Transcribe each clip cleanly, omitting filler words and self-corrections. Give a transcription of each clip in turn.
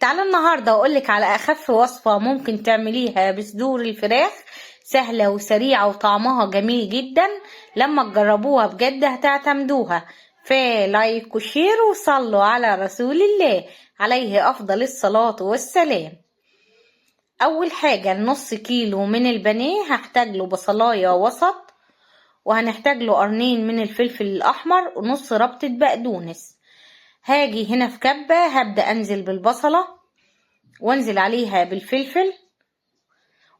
تعالى النهاردة أقولك على أخف وصفة ممكن تعمليها بصدور الفراخ، سهلة وسريعة وطعمها جميل جدا. لما تجربوها بجد هتعتمدوها. فلايك وشير وصلوا على رسول الله عليه أفضل الصلاة والسلام. أول حاجة نص كيلو من البانيه هحتاج له بصلاية وسط، وهنحتاج له قرنين من الفلفل الأحمر ونص ربطة بقدونس. هاجي هنا في كبة هبدأ أنزل بالبصلة وانزل عليها بالفلفل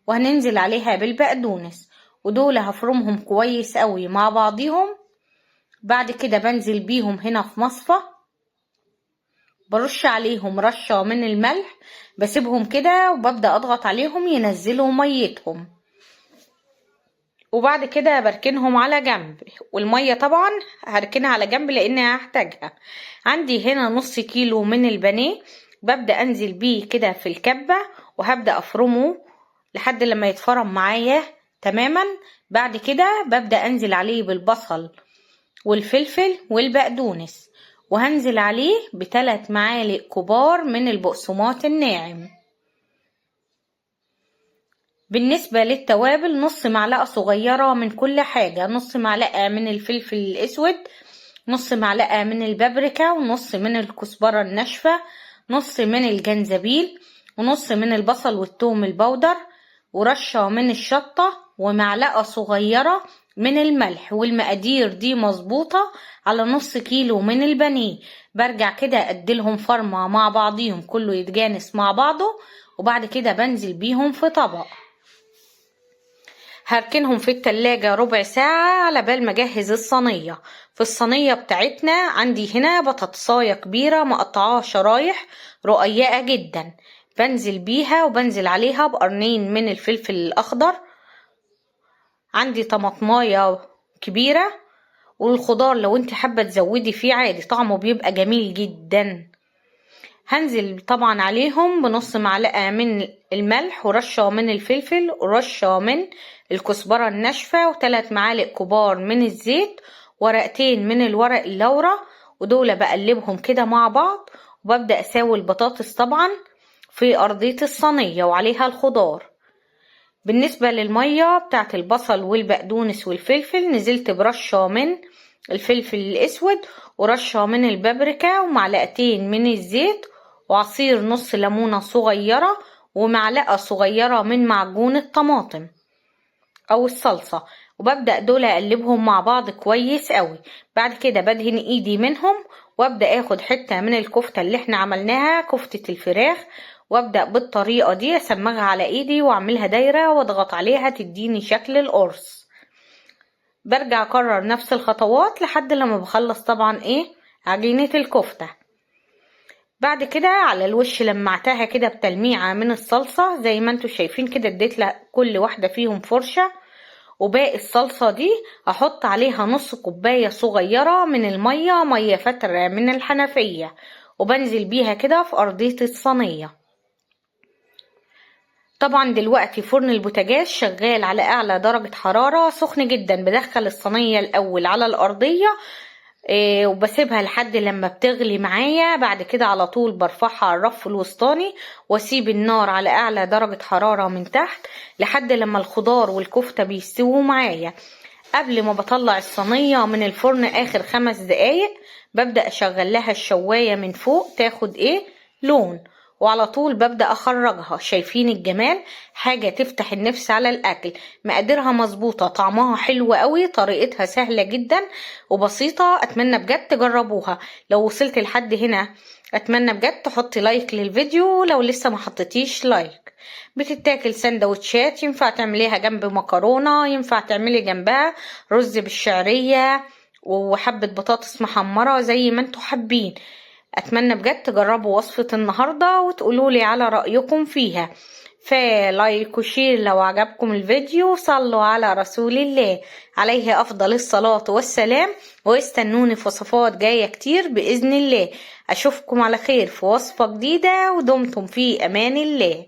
وهننزل عليها بالبقدونس، ودول هفرمهم كويس قوي مع بعضيهم. بعد كده بنزل بيهم هنا في مصفى، برش عليهم رشة من الملح، بسيبهم كده وببدأ اضغط عليهم ينزلوا ميتهم، وبعد كده بركنهم على جنب. والمية طبعا هركنها على جنب لاني هحتاجها. عندي هنا نص كيلو من البانيه، ببدأ انزل بيه كده في الكبة وهبدأ افرمه لحد لما يتفرم معايا تماما. بعد كده ببدأ انزل عليه بالبصل والفلفل والبقدونس، وهنزل عليه ب3 معالق كبار من البقسماط الناعم. بالنسبة للتوابل نص معلقة صغيرة من كل حاجة، نص معلقة من الفلفل الأسود، نص معلقة من البابريكا، ونص من الكزبرة الناشفة، نص من الجنزبيل، ونص من البصل والثوم البودر، ورشة من الشطة، ومعلقة صغيرة من الملح. والمقادير دي مظبوطة على نص كيلو من البانيه. برجع كده اديلهم فرمة مع بعضيهم كله يتجانس مع بعضه، وبعد كده بنزل بيهم في طبق. هركنهم في التلاجة ربع ساعة على بال ما اجهز الصينية. في الصينية بتاعتنا عندي هنا بطاطساية كبيرة مقطعاها شرايح رقيقة جدا، بنزل بيها وبنزل عليها بقرنين من الفلفل الأخضر. عندي طماطماية كبيرة، والخضار لو انت حابة تزودي فيه عادي، طعمه بيبقى جميل جدا. هنزل طبعا عليهم بنص معلقة من الملح، ورشة من الفلفل، ورشة من الكزبرة الناشفة، و3 معالق كبار من الزيت، ورقتين من الورق اللورا، ودول بقلبهم كده مع بعض. وببدأ اسوي البطاطس طبعا في أرضية الصينية وعليها الخضار. بالنسبة للمية بتاعت البصل والبقدونس والفلفل، نزلت برشة من الفلفل الأسود، ورشة من البابريكا، ومعلقتين من الزيت، وعصير نص ليمونة صغيرة، ومعلقة صغيرة من معجون الطماطم أو الصلصة. وببدأ دول أقلبهم مع بعض كويس قوي. بعد كده بدهن إيدي منهم، وابدأ اخد حتة من الكفتة اللي احنا عملناها، كفتة الفراخ، وابدأ بالطريقة دي اسمغها على ايدي واعملها دايرة واضغط عليها تديني شكل القرص. برجع اكرر نفس الخطوات لحد لما بخلص طبعا عجينة الكفتة. بعد كده على الوش لمعتها كده بتلميعة من الصلصة زي ما انتوا شايفين كده، اديت كل واحدة فيهم فرشة. وباقي الصلصة دي احط عليها نص كوباية صغيرة من المية، مية فترة من الحنفية، وبنزل بيها كده في أرضية الصينية. طبعا دلوقتي فرن البوتاجاز شغال على اعلى درجة حرارة سخن جدا. بدخل الصينية الاول على الارضية وبسيبها لحد لما بتغلي معايا. بعد كده على طول برفعها على الرف الوسطاني واسيب النار على اعلى درجة حرارة من تحت لحد لما الخضار والكفتة بيستووا معايا. قبل ما بطلع الصينية من الفرن اخر 5 دقايق ببدأ اشغل لها الشواية من فوق تاخد لون، وعلى طول ببدأ اخرجها. شايفين الجمال؟ حاجة تفتح النفس على الاكل. مقاديرها مظبوطة، طعمها حلو قوي، طريقتها سهلة جدا وبسيطة. اتمنى بجد تجربوها. لو وصلت لحد هنا اتمنى بجد تحطي لايك للفيديو لو لسه ما حطيتيش لايك. بتتاكل سندوتشات، ينفع تعمليها جنب مكرونة، ينفع تعملي جنبها رز بالشعرية وحبة بطاطس محمرة زي ما انتوا حابين. اتمنى بجد تجربوا وصفة النهاردة وتقولولي على رأيكم فيها. فلايك وشير لو عجبكم الفيديو. صلوا على رسول الله عليه افضل الصلاة والسلام، واستنوني في وصفات جاية كتير بإذن الله. اشوفكم على خير في وصفة جديدة، ودمتم في امان الله.